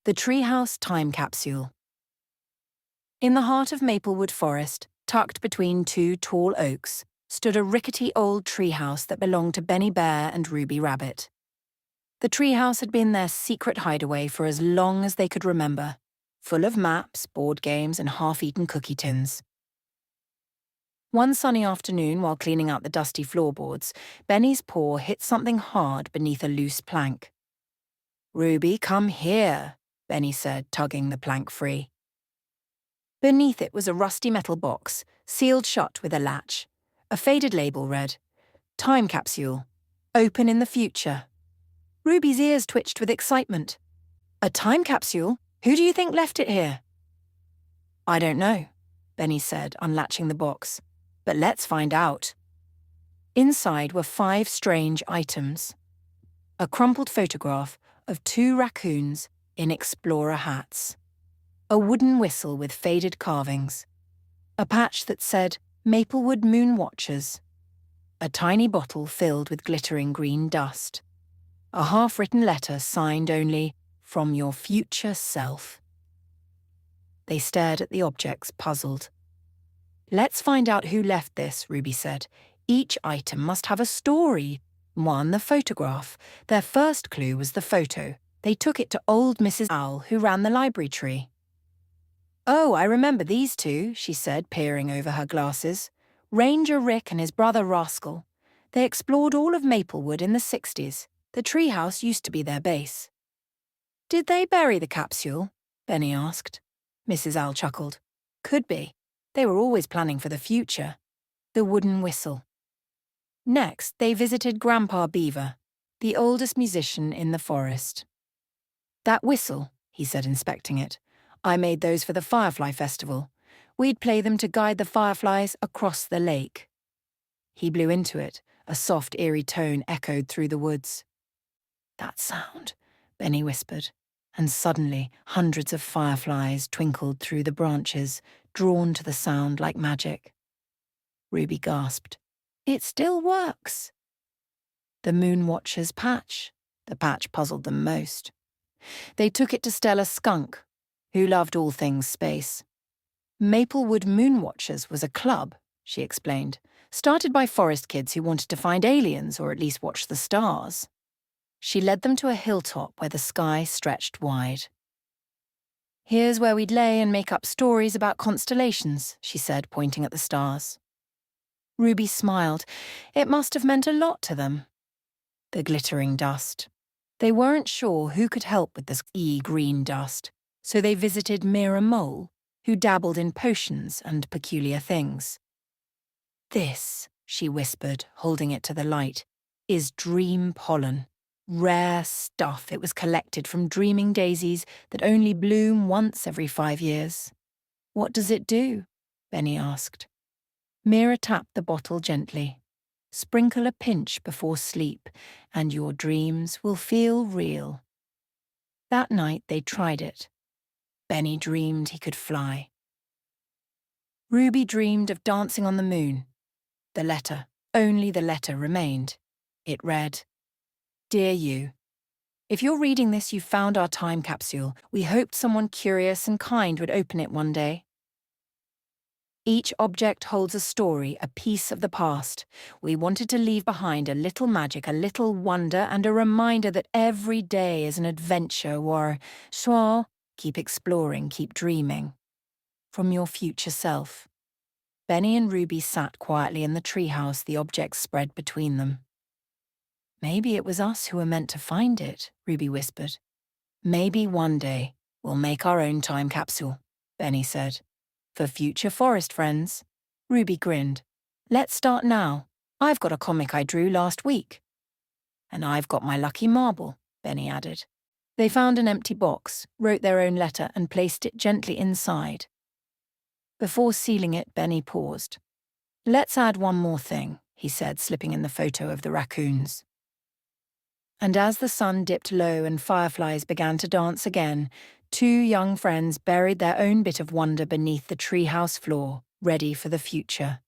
The Treehouse Time Capsule. In the heart of Maplewood Forest, tucked between two tall oaks, stood a rickety old treehouse that belonged to Benny Bear and Ruby Rabbit. The treehouse had been their secret hideaway for as long as they could remember, full of maps, board games, and half-eaten cookie tins. One sunny afternoon, while cleaning out the dusty floorboards, Benny's paw hit something hard beneath a loose plank. "Ruby, come here," Benny said, tugging the plank free. Beneath it was a rusty metal box, sealed shut with a latch. A faded label read, "Time Capsule. Open in the future." Ruby's ears twitched with excitement. "A time capsule? Who do you think left it here?" "I don't know," Benny said, unlatching the box. "But let's find out." Inside were 5 strange items. A crumpled photograph of 2 raccoons in explorer hats. A wooden whistle with faded carvings. A patch that said Maplewood Moon Watchers. A tiny bottle filled with glittering green dust. A half-written letter signed only, "From your future self." They stared at the objects, puzzled. "Let's find out who left this," Ruby said. "Each item must have a story." One, the photograph. Their first clue was the photo. They took it to old Mrs. Owl, who ran the library tree. "Oh, I remember these 2, she said, peering over her glasses. "Ranger Rick and his brother Rascal. They explored all of Maplewood in the 60s. The treehouse used to be their base." "Did they bury the capsule?" Benny asked. Mrs. Owl chuckled. "Could be. They were always planning for the future." The wooden whistle. Next, they visited Grandpa Beaver, the oldest musician in the forest. "That whistle," he said, inspecting it. "I made those for the Firefly Festival. We'd play them to guide the fireflies across the lake." He blew into it. A soft, eerie tone echoed through the woods. "That sound," Benny whispered, and suddenly hundreds of fireflies twinkled through the branches, drawn to the sound like magic. Ruby gasped. "It still works." The Moon Watcher's patch. The patch puzzled them most. They took it to Stella Skunk, who loved all things space. Maplewood Moon Watchers was a club, she explained, started by forest kids who wanted to find aliens or at least watch the stars. She led them to a hilltop where the sky stretched wide. "Here's where we'd lay and make up stories about constellations," she said, pointing at the stars. Ruby smiled. It must have meant a lot to them. The glittering dust. They weren't sure who could help with this green dust, so they visited Mira Mole, who dabbled in potions and peculiar things. "This," she whispered, holding it to the light, "is dream pollen. Rare stuff. It was collected from dreaming daisies that only bloom once every 5 years." "What does it do?" Benny asked. Mira tapped the bottle gently. "Sprinkle a pinch before sleep, and your dreams will feel real." That night they tried it. Benny dreamed he could fly. Ruby dreamed of dancing on the moon. The letter, only the letter remained. It read, "Dear you, if you're reading this, you found our time capsule. We hoped someone curious and kind would open it one day. Each object holds a story, a piece of the past. We wanted to leave behind a little magic, a little wonder, and a reminder that every day is an adventure or, so, keep exploring, keep dreaming. From your future self." Benny and Ruby sat quietly in the treehouse, the objects spread between them. "Maybe it was us who were meant to find it," Ruby whispered. "Maybe one day we'll make our own time capsule," Benny said. "For future forest friends." Ruby grinned. "Let's start now. I've got a comic I drew last week." "And I've got my lucky marble," Benny added. They found an empty box, wrote their own letter, and placed it gently inside. Before sealing it, Benny paused. "Let's add one more thing," he said, slipping in the photo of the raccoons. And as the sun dipped low and fireflies began to dance again, 2 young friends buried their own bit of wonder beneath the treehouse floor, ready for the future.